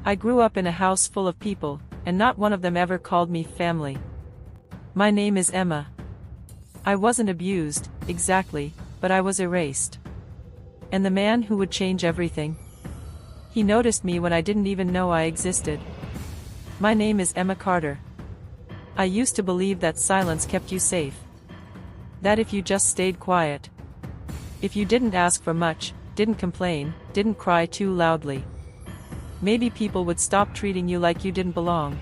I grew up in a house full of people, and not one of them ever called me family. My name is Emma. I wasn't abused, exactly, but I was erased. And the man who would change everything? He noticed me when I didn't even know I existed. My name is Emma Carter. I used to believe that silence kept you safe. That if you just stayed quiet. If you didn't ask for much, didn't complain, didn't cry too loudly, maybe people would stop treating you like you didn't belong.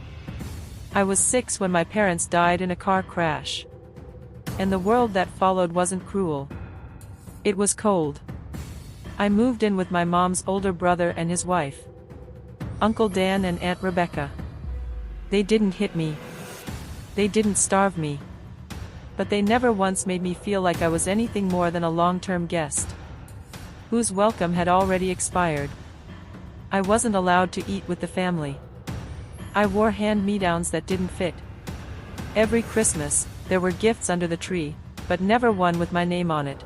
I was 6 when my parents died in a car crash. And the world that followed wasn't cruel. It was cold. I moved in with my mom's older brother and his wife, Uncle Dan and Aunt Rebecca. They didn't hit me. They didn't starve me. But they never once made me feel like I was anything more than a long-term guest, whose welcome had already expired. I wasn't allowed to eat with the family. I wore hand-me-downs that didn't fit. Every Christmas, there were gifts under the tree, but never one with my name on it.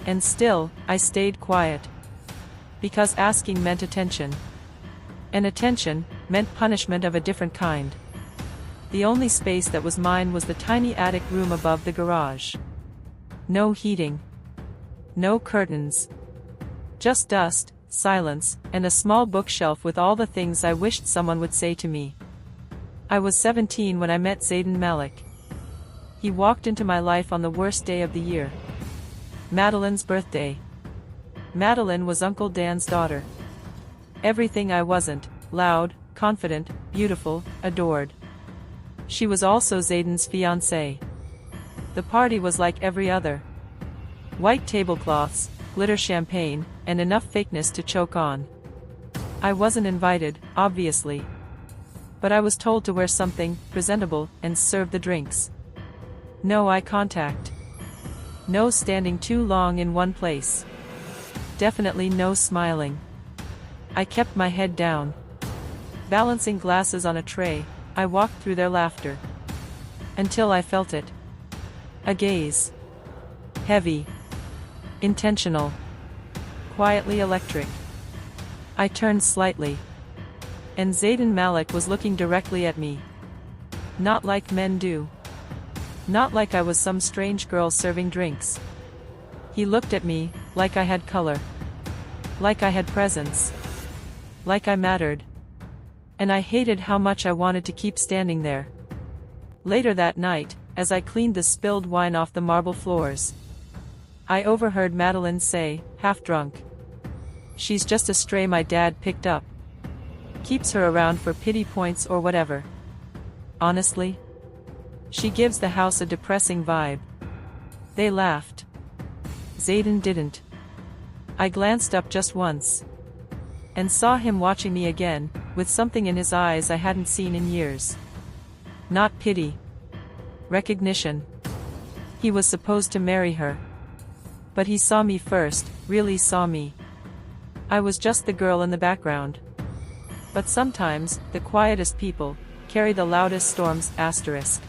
And still, I stayed quiet. Because asking meant attention. And attention meant punishment of a different kind. The only space that was mine was the tiny attic room above the garage. No heating. No curtains. Just dust, silence, and a small bookshelf with all the things I wished someone would say to me. I was 17 when I met Zayden Malik. He walked into my life on the worst day of the year. Madeline's birthday. Madeline was Uncle Dan's daughter. Everything I wasn't: loud, confident, beautiful, adored. She was also Zayden's fiancé. The party was like every other. White tablecloths, glitter champagne, and enough fakeness to choke on. I wasn't invited, obviously. But I was told to wear something presentable and serve the drinks. No eye contact. No standing too long in one place. Definitely no smiling. I kept my head down. Balancing glasses on a tray, I walked through their laughter. Until I felt it. A gaze. Heavy. Intentional. Quietly electric. I turned slightly. And Zayden Malik was looking directly at me. Not like men do. Not like I was some strange girl serving drinks. He looked at me, like I had color. Like I had presence. Like I mattered. And I hated how much I wanted to keep standing there. Later that night, as I cleaned the spilled wine off the marble floors, I overheard Madeline say, half drunk, "She's just a stray my dad picked up. Keeps her around for pity points or whatever. Honestly, she gives the house a depressing vibe." They laughed. Zayden didn't. I glanced up just once. And saw him watching me again, with something in his eyes I hadn't seen in years. Not pity. Recognition. He was supposed to marry her. But he saw me first, really saw me. I was just the girl in the background. But sometimes, the quietest people carry the loudest storms, asterisk.